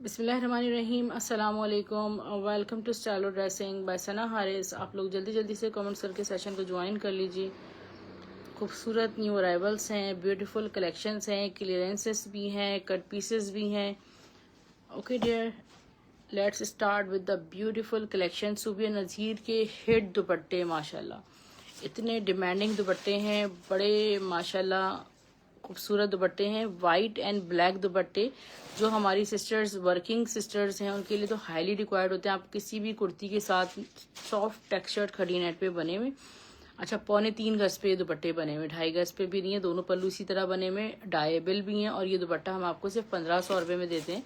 बिस्मिल्लाहिर्रहमानिर्रहीम अस्सलाम वालेकुम। Welcome to Stylo Dressing by Sana Haris. आप लोग जल्दी जल्दी से कमेंट्स करके सेशन को ज्वाइन कर लीजिए। खूबसूरत न्यू अराइवल्स हैं, ब्यूटीफुल कलेक्शंस हैं, क्लियरेंसेस भी हैं, कट पीसेस भी हैं। Okay dear, let's start with the beautiful collection. Subia Nazir के हिट दुपट्टे माशाल्लाह, इतने डिमांडिंग दुपट्टे हैं, बड़े माशाल्लाह खूबसूरत दुपट्टे हैं। वाइट एंड ब्लैक दुपट्टे जो हमारी सिस्टर्स, वर्किंग सिस्टर्स हैं, उनके लिए तो हाईली रिक्वायर्ड होते हैं। आप किसी भी कुर्ती के साथ सॉफ्ट टेक्सचर्ड खड़ी नेट पे बने हुए, अच्छा 3.25 गज पे दुपट्टे बने हुए, 2.5 गज पे भी नहीं है, दोनों पल्लू इसी तरह बने हुए, डायबल भी हैं। और ये दुपट्टा हम आपको सिर्फ 1500 रुपये में देते हैं।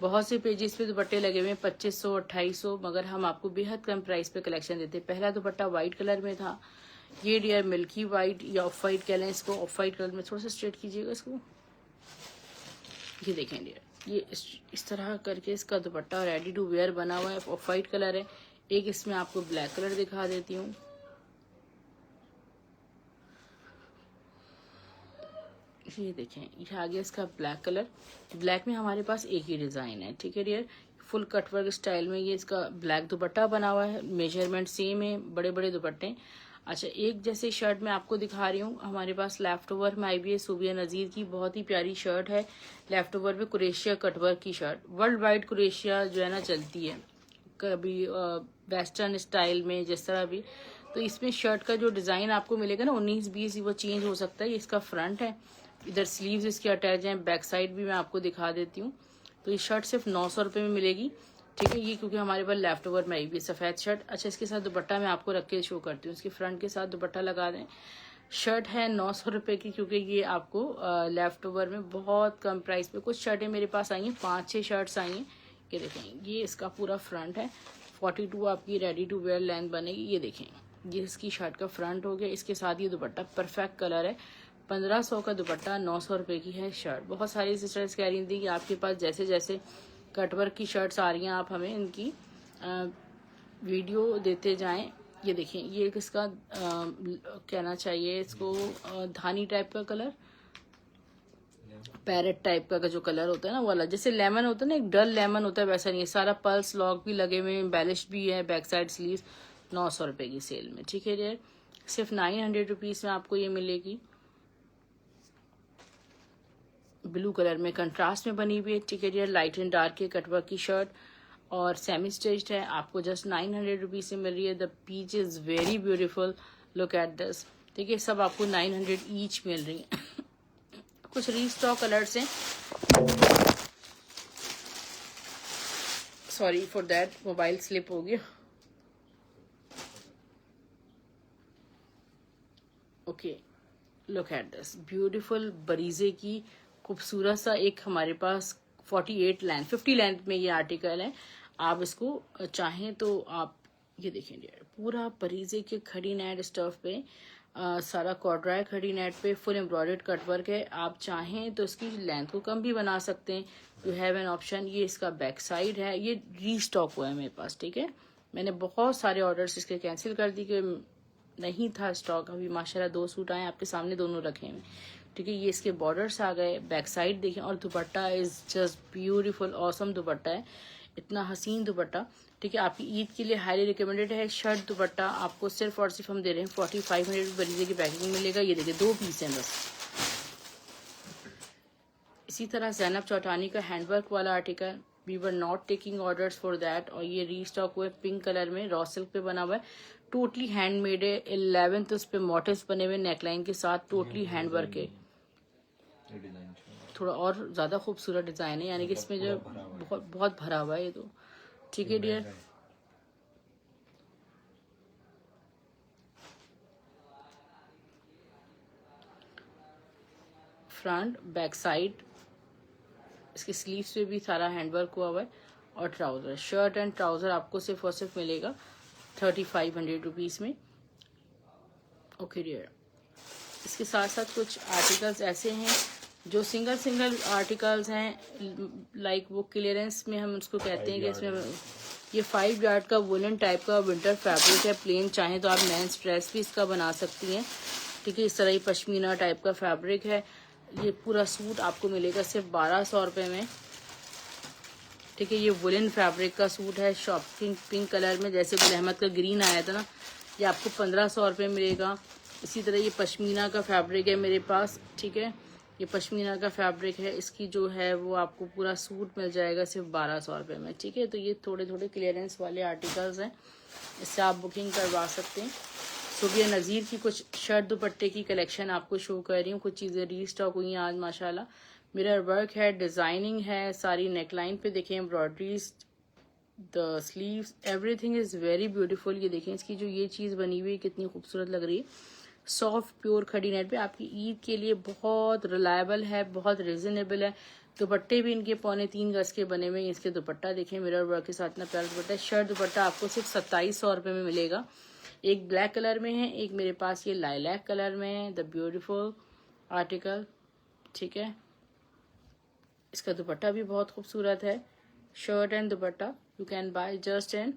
बहुत से पेजेस पे दुपट्टे लगे हुए हैं 2500, 2800, मगर हम आपको बेहद कम प्राइस पे कलेक्शन देते हैं। पहला दुपट्टा व्हाइट कलर में था, ये डियर मिल्की वाइट या ऑफ वाइट कह लें इसको, ऑफ वाइट कलर में, थोड़ा सा स्ट्रेट कीजिएगा इसको। ये देखें डियर, ये इस तरह करके इसका दुपट्टा रेडी टू वेयर बना हुआ है, ऑफ वाइट कलर है। एक इसमें आपको ब्लैक कलर दिखा देती हूँ, ये देखें, ये आ गया इसका ब्लैक कलर। ब्लैक में हमारे पास एक ही डिज़ाइन है, ठीक है डियर। फुल कटवर्क स्टाइल में ये इसका ब्लैक दुपट्टा बना हुआ है, मेजरमेंट सेम है, बड़े बड़े दुपट्टे। अच्छा, एक जैसे शर्ट मैं आपको दिखा रही हूँ, हमारे पास लेफ्ट ओवर में आई भी है सूबिया नज़ीर की, बहुत ही प्यारी शर्ट है। लेफ्ट ओवर में कुरेशिया कटवर्क की शर्ट, वर्ल्ड वाइड कुरेशिया जो है ना चलती है, कभी वेस्टर्न स्टाइल में जिस तरह भी। तो इसमें शर्ट का जो डिज़ाइन आपको मिलेगा ना 19-20 वो चेंज हो सकता है। ये इसका फ्रंट है, इधर स्लीव्स इसके अटैच हैं, बैक साइड भी मैं आपको दिखा देती हूँ। तो ये शर्ट सिर्फ 900 रुपये में मिलेगी, ठीक है। ये क्योंकि हमारे पास लेफ्ट ओवर में आई भी सफ़ेद शर्ट। अच्छा, इसके साथ दुपट्टा मैं आपको रख के शो करती हूँ, इसके फ्रंट के साथ दुपट्टा लगा दें। शर्ट है 900 रुपये की, क्योंकि ये आपको लेफ्ट ओवर में बहुत कम प्राइस पे कुछ शर्टें मेरे पास आई हैं, 5-6 शर्ट्स आई हैं। ये देखें, ये इसका पूरा फ्रंट है, 42 आपकी रेडी टू वेयर लेंथ बनेगी। ये देखें, ये इसकी शर्ट का फ्रंट हो गया, इसके साथ ये दुपट्टा परफेक्ट कलर है। 1500 का दुपट्टा, 900 रुपये की है शर्ट। बहुत सारी सिस्टर्स कह रही थी कि आपके पास जैसे जैसे कटवर्क की शर्ट्स आ रही हैं, आप हमें इनकी वीडियो देते जाएं। ये देखें, ये किसका कहना चाहिए इसको, धानी टाइप का कलर, पैरेट टाइप का जो कलर होता है ना वाला, जैसे लेमन होता है ना, एक डल लेमन होता है, वैसा नहीं है। सारा पल्स लॉक भी लगे हुए, एम्बेलिश भी है, बैक साइड स्लीव। 900 रुपये की सेल में, ठीक है डियर। सिर्फ 900 रुपीज़ में आपको ये मिलेगी। ब्लू कलर में कंट्रास्ट में बनी हुई है, ठीक है डियर। लाइट एंड डार्क के कटवर्क की शर्ट और सेमी स्टिच्ड है, आपको जस्ट 900 रुपीज़ से मिल रही है। The peach is very beautiful, look at this, ठीक है। सब आपको 900 ईच मिल रही है। कुछ रीस्टॉक कलर्स हैं, sorry for that, mobile slip हो गया। Okay, look at this beautiful Bareeze की खूबसूरत सा एक हमारे पास 48 लेंथ, 50 लेंथ में ये आर्टिकल है। आप इसको चाहें तो आप ये देखें डियर, पूरा बरीजे के खड़ी नेट स्टफ पे सारा कॉर्ड्राय खड़ी नेट पे फुल एम्ब्रॉयडर्ड कटवर्क है। आप चाहें तो इसकी लेंथ को कम भी बना सकते हैं, यू हैव एन ऑप्शन। ये इसका बैक साइड है, ये रीस्टॉक हुआ है मेरे पास, ठीक है। मैंने बहुत सारे ऑर्डर्स इसके कैंसिल कर दी कि नहीं था स्टॉक। अभी माशाल्लाह 2 सूट आए, आपके सामने दोनों रखे हैं, ठीक है। ये इसके बॉर्डर्स आ गए, बैक साइड देखें, और दुपट्टा इज़ जस्ट ब्यूटीफुल, ऑसम दुपट्टा है, इतना हसीन दुपट्टा, ठीक है। आपकी ईद के लिए हाईली रिकमेंडेड है। शर्ट दुपट्टा आपको सिर्फ और सिर्फ हम दे रहे हैं 4500 बरीजे की पैकिंग मिलेगा। ये देखिए 2 पीस हैं बस। इसी तरह जैनब चौटानी का हैंडवर्क वाला article, we were not taking orders for that, और ये रीस्टॉक हुए पिंक कलर में, रॉ सिल्क पे बना हुआ है, टोटली हैंडमेड है। 11th उस पे मोटिव्स बने हुए नेकलाइन के साथ, टोटली हैंडवर्क है। थोड़ा और ज़्यादा खूबसूरत डिज़ाइन है, यानी कि इसमें जो बहुत बहुत भरा हुआ है ये तो, ठीक है डियर। फ्रंट बैक साइड, इसके स्लीव्स पे भी सारा हैंडवर्क हुआ हुआ है। और ट्राउज़र, शर्ट एंड ट्राउज़र आपको सिर्फ और सिर्फ मिलेगा 3500 रुपीज़ में, ओके डियर। इसके साथ साथ कुछ आर्टिकल्स ऐसे हैं जो सिंगल सिंगल आर्टिकल्स हैं, लाइक वो क्लियरेंस में हम उसको कहते हैं कि इसमें ये 5 यार्ड का वुलन टाइप का विंटर फैब्रिक है, प्लेन। चाहें तो आप मेंस ड्रेस भी इसका बना सकती हैं, ठीक है। इस तरह ही पश्मीना टाइप का फैब्रिक है। ये पूरा सूट आपको मिलेगा सिर्फ 1200 रुपये में, ठीक है। ये वुलन फैब्रिक का सूट है शॉपिंग पिंक कलर में, जैसे गुल अहमद का ग्रीन आया था ना, ये आपको 1500 रुपये मिलेगा। इसी तरह ये पश्मीना का फैब्रिक है मेरे पास, ठीक है। ये पश्मीना का फैब्रिक है, इसकी जो है वो आपको पूरा सूट मिल जाएगा सिर्फ 1200 रुपये में, ठीक है। तो ये थोड़े थोड़े क्लियरेंस वाले आर्टिकल्स हैं, इससे आप बुकिंग करवा सकते हैं। सुबिया नज़ीर की कुछ शर्ट दुपट्टे की कलेक्शन आपको शो कर रही हूँ, कुछ चीज़ें रीस्टॉक हुई हैं आज माशाल्लाह। मिरर वर्क है, डिज़ाइनिंग है, सारी नेकलाइन पे देखें embroideries, the sleeves, everything is very beautiful. ये देखें इसकी जो ये चीज़ बनी हुई है कितनी खूबसूरत लग रही है। सॉफ्ट प्योर खड़ी नेट पे आपकी ईद के लिए बहुत रिलायबल है, बहुत रिजनेबल है। दुपट्टे भी इनके 3.25 गज के बने हुए हैं। इसके दुपट्टा देखें मिरर वर्क के साथ, इतना प्यारा दुपट्टा है। शर्ट दुपट्टा आपको सिर्फ 2700 रुपये में मिलेगा। एक ब्लैक कलर में है, एक मेरे पास ये लाइलैक कलर में है, द ब्यूटीफुल आर्टिकल, ठीक है। इसका दुपट्टा भी बहुत खूबसूरत है। Shirt and dupatta you can buy just in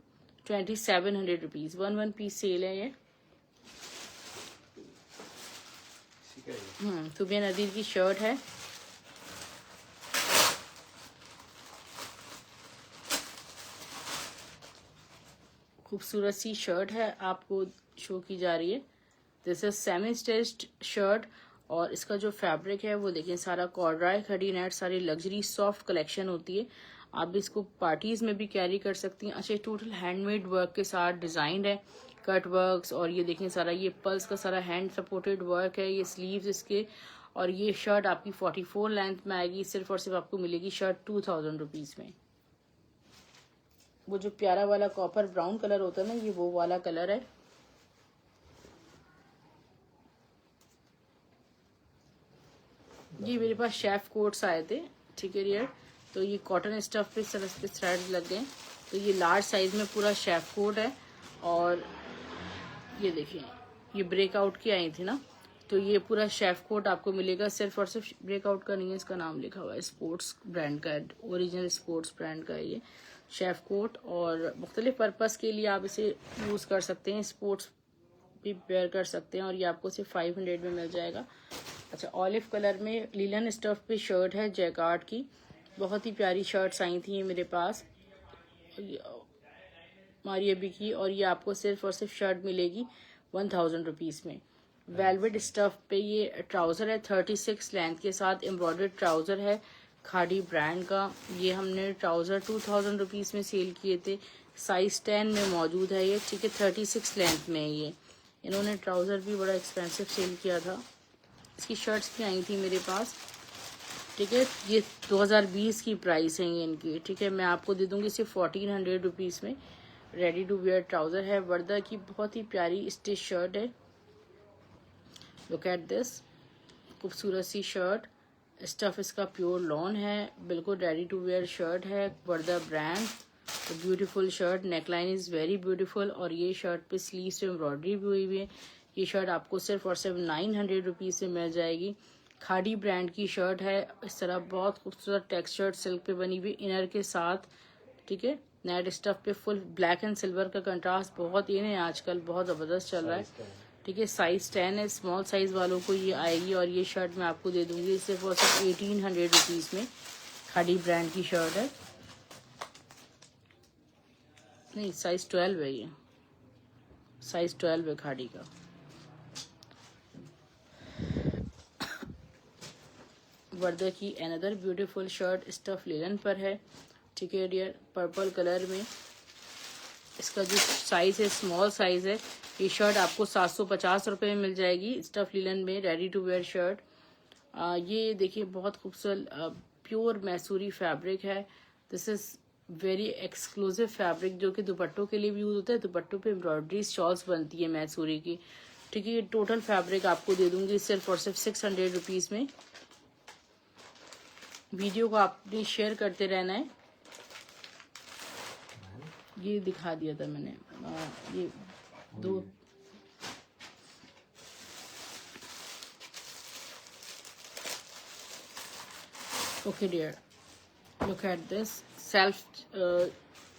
2700 rupees. 1 piece sale है ये। सुबिया नदीर की शर्ट है, खूबसूरत सी शर्ट है, आपको शो की जा रही है। This is semi stitched shirt और इसका जो फैब्रिक है वो देखिए सारा कॉर्ड्राई खड़ी नेट, सारी लग्जरी सॉफ्ट कलेक्शन होती है। आप इसको पार्टीज में भी कैरी कर सकती हैं। अच्छा, टोटल हैंडमेड वर्क के साथ डिजाइन है, कट वर्क्स, और ये देखें सारा ये पल्स का सारा हैंड सपोर्टेड वर्क है। ये स्लीव्स इसके, और ये शर्ट आपकी 44 लेंथ में आएगी। सिर्फ और सिर्फ आपको मिलेगी शर्ट 2000 रुपीज़ में। वो जो प्यारा वाला कॉपर ब्राउन कलर होता है ना, ये वो वाला कलर है। ये मेरे पास शेफ कोट्स आए थे, ठीक है डियर। तो ये कॉटन स्टफ पे थ्रेड्स लग गए। तो ये लार्ज साइज में पूरा शेफ कोट है। और ये देखिए ये ब्रेकआउट की आई थी ना, तो ये पूरा शेफ कोट आपको मिलेगा। सिर्फ और सिर्फ ब्रेकआउट का नहीं है, इसका नाम लिखा हुआ है, स्पोर्ट्स ब्रांड का है, ओरिजिनल स्पोर्ट्स ब्रांड का है ये शेफ कोट। और मुख्तलिफ पर्पस के लिए आप इसे यूज़ कर सकते हैं, स्पोर्ट्स भी वेयर कर सकते हैं। और ये आपको सिर्फ 500 में मिल जाएगा। अच्छा, ऑलिव कलर में लीलन स्टफ पे शर्ट है जैकार्ड की, बहुत ही प्यारी शर्ट्स आई थी मेरे पास मारिया बी की। और ये आपको सिर्फ और सिर्फ शर्ट मिलेगी 1000 रुपीज़ में। वेलवेट स्टफ पे ये ट्राउज़र है 36 लेंथ के साथ, एम्ब्रॉयडर्ड ट्राउज़र है खाड़ी ब्रांड का। ये हमने ट्राउज़र 2000 रुपीज़ में सेल किए थे। साइज 10 में मौजूद है ये, ठीक है। 36 लेंथ में है ये। इन्होंने ट्राउज़र भी बड़ा एक्सपेंसिव सेल किया था। इसकी शर्ट्स भी आई थी मेरे पास, ठीक है। ये 2020 की प्राइस है ये इनकी, ठीक है। मैं आपको दे दूंगी सिर्फ 1400 रुपीज़ में। रेडी टू वेयर ट्राउज़र है, वर्दा की बहुत ही प्यारी स्टिच शर्ट है। लुक एट दिस, खूबसूरत सी शर्ट। स्टफ इसका प्योर लॉन है, बिल्कुल रेडी टू वेयर शर्ट है, Warda brand. Beautiful shirt, neckline is very beautiful. और ये शर्ट पे स्लीव से एम्ब्रॉयडरी भी हुई हुई है। ये शर्ट आपको सिर्फ और सिर्फ 900 रुपीज़ में मिल जाएगी। खाड़ी ब्रांड की शर्ट है, इस तरह बहुत खूबसूरत टेक्सचर सिल्क पे बनी हुई इनर के साथ, ठीक है। नेट स्टफ पे फुल ब्लैक एंड सिल्वर का कंट्रास्ट बहुत इन है आजकल, बहुत ज़बरदस्त चल रहा है, ठीक है। साइज 10 है, स्मॉल साइज वालों को ये आएगी। और ये शर्ट मैं आपको दे दूंगी सिर्फ और सिर्फ 1800 रुपीज़ में। खाड़ी ब्रांड की शर्ट है, नहीं साइज 12 है, ये साइज 12 है खाड़ी का। वर्दा की another beautiful shirt stuff linen पर है, ठीक है डियर, पर्पल कलर में। इसका जो साइज है स्मॉल साइज है। ये शर्ट आपको 750 रुपये में मिल जाएगी, स्टफ लिनन में, रेडी टू वेयर शर्ट। ये देखिए बहुत खूबसूरत प्योर मैसूरी फैब्रिक है। This is very exclusive fabric जो कि दुपट्टों के लिए भी यूज़ होता है। दुपट्टों पे एम्ब्रॉयडरी शॉल्स बनती है मैसूरी की, ठीक है। ये टोटल फैब्रिक आपको दे दूंगी सिर्फ और सिर्फ 600 रुपीज़ में। वीडियो को आपने शेयर करते रहना है। ये दिखा दिया था मैंने, ये दो okay dear, look at this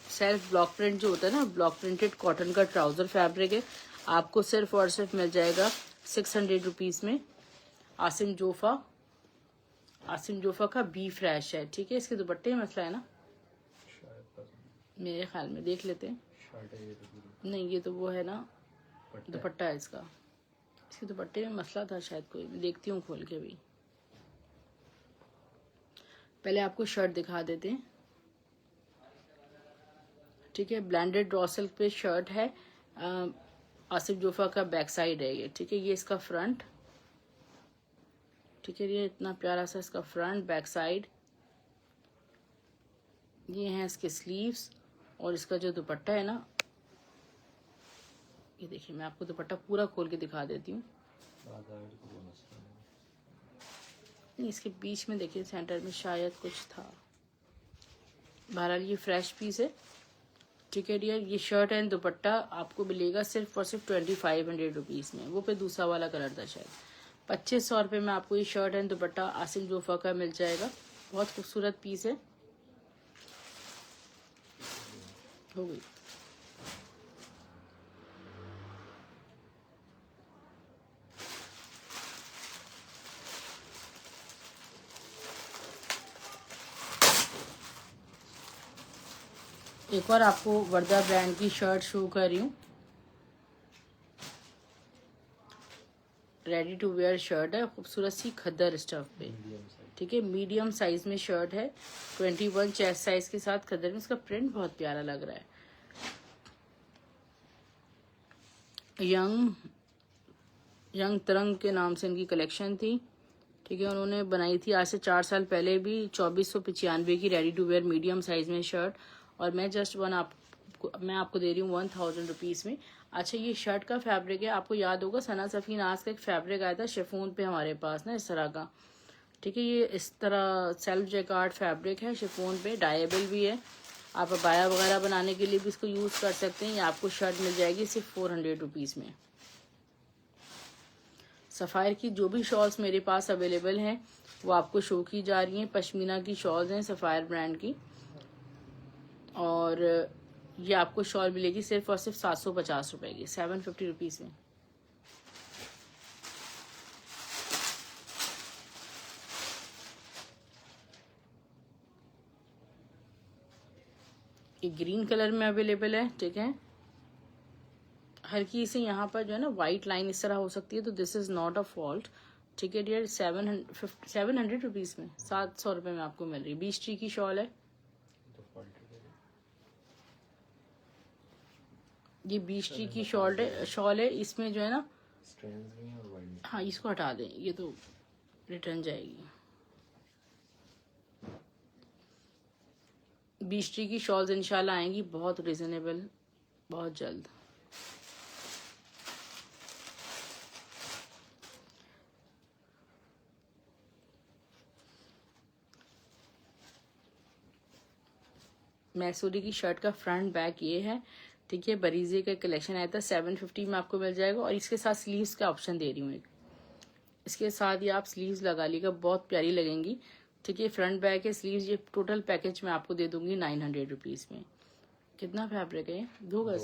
self block print जो होता है ना, ब्लॉक प्रिंटेड कॉटन का ट्राउजर फैब्रिक है। आपको सिर्फ और सिर्फ मिल जाएगा 600 रुपीज़ में। आसिम जोफा का बी फ्रेश है, ठीक है। इसके दुपट्टे में मसला है ना, मेरे ख्याल में देख लेते हैं। शर्ट है ये तो पूरी। नहीं ये तो वो है ना, पट्टा है। दुपट्टा है इसका। इसके दुपट्टे में मसला था शायद कोई, मैं देखती हूँ खोल के भी। पहले आपको शर्ट दिखा देते हैं। ठीक है, ब्लैंडेड ड्रॉ सिल्क पे शर्ट है। आसिफ जोफा का बैक साइड है ये। ठीक है, ये इसका फ्रंट। ठीक है, ये इतना प्यारा सा इसका फ्रंट बैक साइड। ये हैं इसके स्लीव्स और इसका जो दुपट्टा है ना, ये देखिए मैं आपको दुपट्टा पूरा खोल के दिखा देती हूँ। नहीं, इसके बीच में देखिए सेंटर में शायद कुछ था। बहरहाल ये फ्रेश पीस है। ठीक है डियर, ये शर्ट एंड दुपट्टा आपको मिलेगा सिर्फ और सिर्फ 2500 रुपीज़ में। वो पे दूसरा वाला कलर था शायद। 2500 रुपये में आपको ये शर्ट एंड दुपट्टा आसिफ जोफा का मिल जाएगा। बहुत खूबसूरत पीस है। हो गई। एक और आपको वर्दा ब्रांड की शर्ट शो कर रही हूँ। रेडी टू वेयर शर्ट है, खूबसूरत सी खद्दर स्टफ पे। ठीक है, मीडियम साइज में शर्ट है, 21 चेस्ट साइज के साथ खद्दर में। इसका प्रिंट बहुत प्यारा लग रहा है। यंग तरंग के नाम से इनकी कलेक्शन थी। ठीक है, उन्होंने बनाई थी आज से 4 साल पहले भी 2495 की ready to wear medium size में शर्ट। और मैं जस्ट मैं आपको दे रही हूँ 1000 रुपीज़ में। अच्छा, ये शर्ट का फैब्रिक है, आपको याद होगा सना सफ़ीन आज का एक फैब्रिक आया था शिफॉन पे हमारे पास ना, इस तरह का। ठीक है, ये इस तरह सेल्फ जैकार्ड फैब्रिक है शिफॉन पे, डायबल भी है। आप अबाया वगैरह बनाने के लिए भी इसको यूज़ कर सकते हैं। ये आपको शर्ट मिल जाएगी सिर्फ 400 रुपीज़ में। सफ़ायर की जो भी शॉल्स मेरे पास अवेलेबल हैं वो आपको शो की जा रही हैं। पश्मीना की शॉल्स हैं सफ़ायर ब्रांड की, और ये आपको शॉल मिलेगी सिर्फ और सिर्फ 750 रुपए की, 750 रुपीज़ में। ये ग्रीन कलर में अवेलेबल है। ठीक है, हल्की से यहाँ पर जो है ना वाइट लाइन इस तरह हो सकती है, तो this is not a fault. ठीक है डियर, 700 रुपीज़ में, 700 रुपये में आपको मिल रही है। 20 ट्री की शॉल है ये, 20 ट्री की शॉल है। इसमें जो है ना, हाँ इसको हटा दें, ये तो रिटर्न जाएगी। 20 ट्री की शॉल्स इंशाल्लाह आएंगी बहुत रिजनेबल, बहुत जल्द। मैसूरी की शर्ट का फ्रंट बैक ये है। ठीक है, बरीजे का कलेक्शन आया था, 750 में आपको मिल जाएगा। और इसके साथ स्लीव्स का ऑप्शन दे रही हूँ एक, इसके साथ ही आप स्लीव्स लगा लीजिएगा, बहुत प्यारी लगेंगी। ठीक है, फ्रंट बैक है, स्लीव्स, ये टोटल पैकेज में आपको दे दूंगी 900 रुपीज़ में। कितना फैब्रिक है? 2 गज,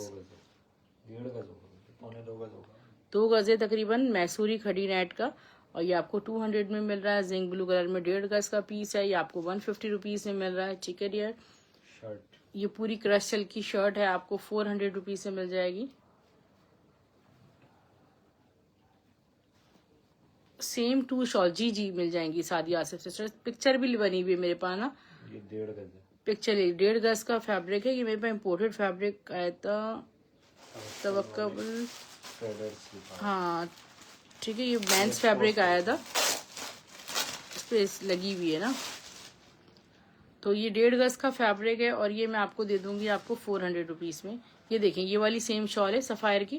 2 गज है तकरीबन, मैसूरी खड़ी नेट का। और ये आपको 200 में मिल रहा है। जिंक ब्लू कलर में 1.5 गज का पीस है, ये आपको 150 रुपीज़ में मिल रहा है। ठीक है डियर, ये पूरी क्रश सिल्क की शर्ट है, आपको 400 रुपीज़ से मिल जाएगी। सेम 2 शॉल जी मिल जाएंगी सादी आसिफ सिस्टर्स। पिक्चर भी बनी हुई है मेरे पास ना, ये 1.5 गज है। पिक्चर 1.5 गज का फैब्रिक है। ये मेरे पास इम्पोर्टेड फैब्रिक आया था, तवक्कल, हाँ ठीक है, ये मेंस फैब्रिक आया था, इस पे लगी हुई है ना। तो ये 1.5 गज का फैब्रिक है और ये मैं आपको दे दूंगी आपको 400 रुपीज़ में। ये देखें, ये वाली सेम शॉल है सफ़ायर की,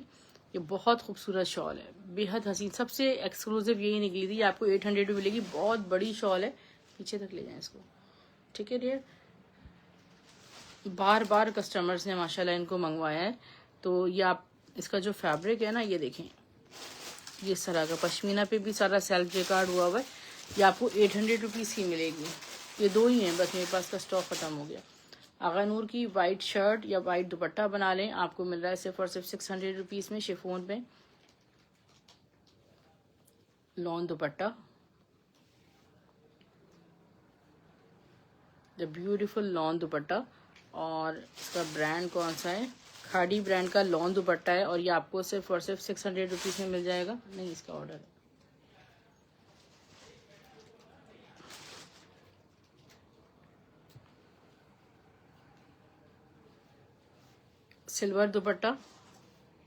ये बहुत खूबसूरत शॉल है, बेहद हसीन, सबसे एक्सक्लूसिव यही निकली थी। आपको 800 में मिलेगी, बहुत बड़ी शॉल है। पीछे तक ले जाएं इसको। ठीक है डियर, बार बार कस्टमर्स ने माशाल्लाह इनको मंगवाया है। तो ये आप, इसका जो फैब्रिक है ना, ये देखें, ये इस तरह का पश्मीना पे भी सारा सेल्फ जेकार्ड हुआ हुआ है। ये आपको 800 रुपीज़ की मिलेगी। ये 2 ही हैं बस, मेरे पास का स्टॉक ख़त्म हो गया। आगा नूर की वाइट शर्ट या वाइट दुपट्टा बना लें, आपको मिल रहा है सिर्फ और सिर्फ 600 रुपीज़ में, शिफॉन पे lawn dupatta, the beautiful lawn दुपट्टा। और इसका ब्रांड कौन सा है, खाड़ी ब्रांड का लॉन दुपट्टा है और ये आपको सिर्फ और सिर्फ 600 रुपीज़ में मिल जाएगा। नहीं, इसका ऑर्डर है। Silver dupatta,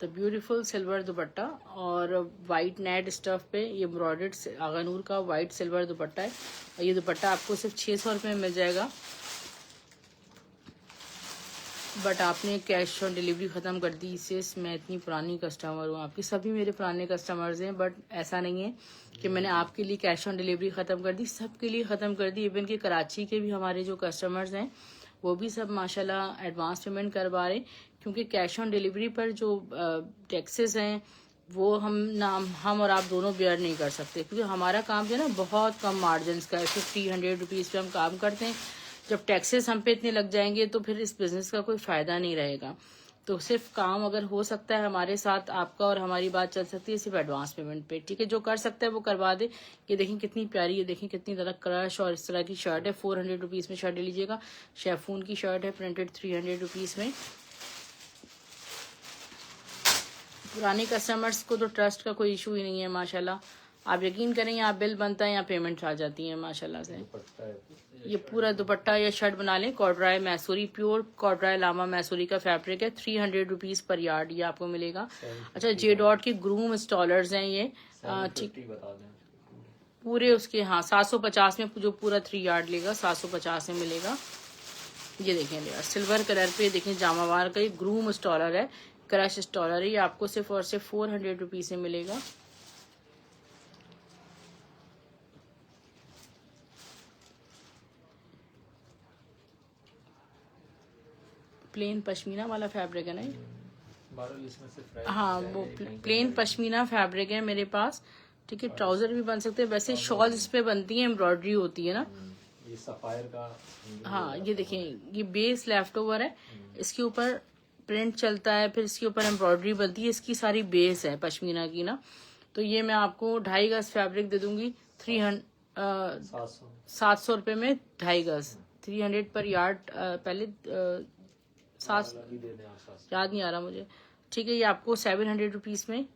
the beautiful silver दुपट्टा और वाइट नेट स्टफ पे ये एम्ब्रॉयडर्ड आगानूर का वाइट सिल्वर दुपट्टा है और ये दुपट्टा आपको सिर्फ 600 रुपये में मिल जाएगा। बट आपने कैश ऑन डिलीवरी ख़त्म कर दी। इससे मैं इतनी पुरानी कस्टमर हूँ, आपकी सभी मेरे पुराने कस्टमर्स हैं, बट ऐसा नहीं है कि मैंने आपके लिए कैश ऑन डिलीवरी ख़त्म कर दी, सबके लिए ख़त्म कर दी। इवन कि कराची के भी हमारे जो कस्टमर्स हैं वो भी सब माशाल्लाह एडवांस पेमेंट करवा रहे, क्योंकि कैश ऑन डिलीवरी पर जो टैक्सेस हैं वो हम और आप दोनों बेयर नहीं कर सकते, क्योंकि हमारा काम जो है ना बहुत कम मार्जिन का है, 50-100 रुपीज़ पे हम काम करते हैं। जब टैक्सेस हम पे इतने लग जाएंगे तो फिर इस बिज़नेस का कोई फ़ायदा नहीं रहेगा। तो सिर्फ काम अगर हो सकता है हमारे साथ आपका और हमारी बात चल सकती है सिर्फ एडवांस पेमेंट पे, ठीक है। जो कर सकता है वो करवा दे। ये देखें कितनी प्यारी, ये देखें कितनी ज़्यादा क्रश और इस तरह की शर्ट है। 400 रुपीज़ में शर्ट ले लीजिएगा। शेफून की शर्ट है प्रिंटेड 300 रुपीज़ में। पुराने कस्टमर्स को तो ट्रस्ट का कोई इशू ही नहीं है माशाल्लाह। आप यकीन करें यहाँ बिल बनता है, यहाँ पेमेंट आ जाती है माशाल्लाह से। ये पूरा दुपट्टा या शर्ट बना लें। कॉर्ड्राय मैसूरी, प्योर कॉर्ड्राय लामा मैसूरी का फैब्रिक है। 300 रुपीज़ पर यार्ड ये आपको मिलेगा। अच्छा, जे डॉट के ग्रूम स्टॉलर्स हैं ये, ठीक पूरे उसके, हाँ 750 में जो पूरा 3 यार्ड लेगा 750 में मिलेगा। ये देखें यार सिल्वर कलर पे देखें जामावार का ये ग्रूम स्टॉलर है, क्रश स्टॉलर है। ये आपको सिर्फ और सिर्फ 400 रुपीज़ में मिलेगा। प्लेन पश्मीना वाला फैब्रिक है ना ये, हाँ वो प्लेन पश्मीना फैब्रिक है मेरे पास, ठीक है। ट्राउजर भी बन सकते हैं, वैसे शॉल्स इस पे बनती है, एम्ब्रॉयडरी होती है ना। ये सफायर का, हाँ ये देखें ये बेस लेफ्ट ओवर है, इसके ऊपर प्रिंट चलता है, फिर इसके ऊपर एम्ब्रॉयडरी बनती है, इसकी सारी बेस है पश्मीना की ना। तो ये मैं आपको 2.5 गज फैब्रिक दे दूंगी 700 रुपये में 2.5 गज 300 पर यार्ड। पहले 7 याद नहीं आ रहा मुझे, ठीक है। ये आपको 700 रुपीज़ में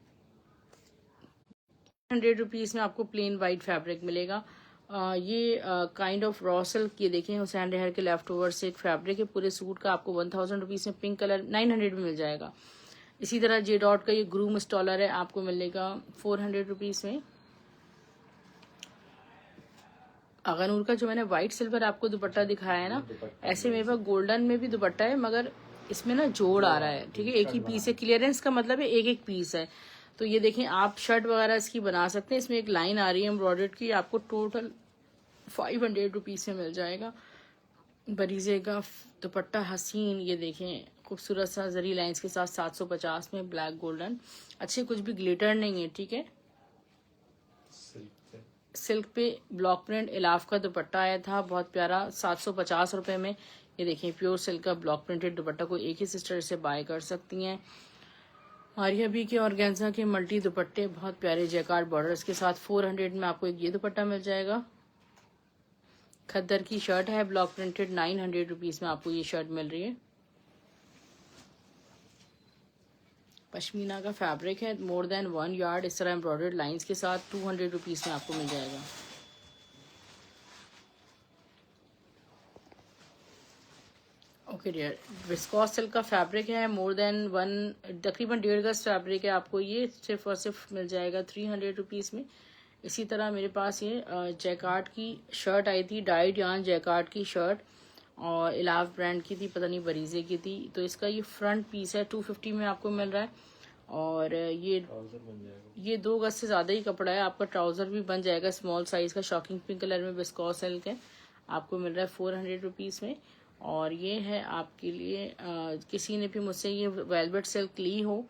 100 रुपीज़ में आपको प्लेन वाइट फैब्रिक मिलेगा। ये काइंड ऑफ रॉ सिल्क, ये देखें हुसैन रेहर के लेफ्ट ओवर से एक फैब्रिक है। पूरे सूट का आपको 1000 रुपीज़ में पिंक कलर 900 में मिल जाएगा। इसी तरह जे डॉट का ये ग्रूम स्टॉलर है, आपको मिलेगा 400 रुपीज़ में। अगनूर का जो मैंने व्हाइट सिल्वर आपको दुपट्टा दिखाया है ना, ऐसे मेरे पास गोल्डन में भी दुपट्टा है, मगर इसमें ना जोड़ आ रहा है, ठीक है। एक ही पीस है, क्लियरेंस का मतलब है एक एक पीस है। तो ये देखें आप शर्ट वगैरह इसकी बना सकते हैं। इसमें एक लाइन आ रही है एम्ब्रॉयडर्ड की, आपको टोटल 500 रुपीज़ में मिल जाएगा। बरीजे का दुपट्टा हसीन, ये देखें खूबसूरत सा जरी लाइंस के साथ 750 में ब्लैक गोल्डन। अच्छे कुछ भी ग्लिटर नहीं है, ठीक है। सिल्क पे ब्लॉक प्रिंट इलाफ का दुपट्टा आया था, बहुत प्यारा 750 रुपये में। ये देखिए प्योर सिल्क का ब्लॉक प्रिंटेड दुपट्टा, कोई एक ही सिस्टर से बाय कर सकती हैं। आर्या बी के ऑर्गेन्जा के मल्टी दुपट्टे बहुत प्यारे जैकार्ड बॉर्डर्स के साथ 400 में आपको एक ये दुपट्टा मिल जाएगा। खद्दर की शर्ट है ब्लॉक प्रिंटेड 900 रुपीज़ में आपको ये शर्ट मिल रही है। पश्मीना का फैब्रिक है, मोर देन 1 यार्ड इस तरह एम्ब्रॉयडर्ड लाइंस के साथ 200 रुपीज़ में आपको मिल जाएगा। ओके डियर, विस्कॉस सिल्क का फैब्रिक है, मोर देन 1 तकरीबन 1.5 गज फैब्रिक है, आपको ये सिर्फ और सिर्फ मिल जाएगा 300 रुपीज़ में। इसी तरह मेरे पास ये जैकार्ड की शर्ट आई थी, डाइड यान जैकार्ड की शर्ट, और इलाफ ब्रांड की थी, पता नहीं बरीजे की थी। तो इसका ये फ्रंट पीस है 250 में आपको मिल रहा है, और ये 2 गज से ज़्यादा ही कपड़ा है, आपका ट्राउज़र भी बन जाएगा स्मॉल साइज़ का। शॉकिंग पिंक कलर में विस्कॉस सिल्क है, आपको मिल रहा है 400 रुपीज़ में। और ये है आपके लिए किसी ने भी मुझसे ये वेलवेट सिल्क ली हो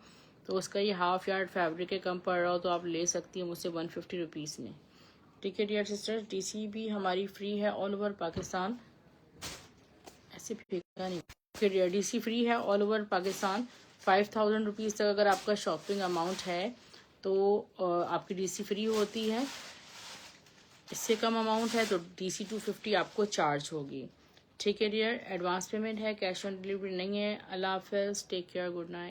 तो उसका ये हाफ यार्ड फैब्रिक है, कम पड़ रहा हो तो आप ले सकती हैं मुझसे 150 रुपीज़ में, ठीक है डियर सिस्टर। डीसी भी हमारी फ्री है ऑल ओवर पाकिस्तान, ऐसे फेंका नहीं, फिर डीसी फ्री है ऑल ओवर पाकिस्तान। 5000 रुपीज़ तक अगर आपका शॉपिंग अमाउंट है तो आपकी डीसी फ्री होती है। इससे कम अमाउंट है तो डीसी 250 आपको चार्ज होगी। ठीक है डियर, एडवांस पेमेंट है, कैश ऑन डिलीवरी नहीं है। अल्लाह हाफिज़, टेक केयर, गुड नाइट।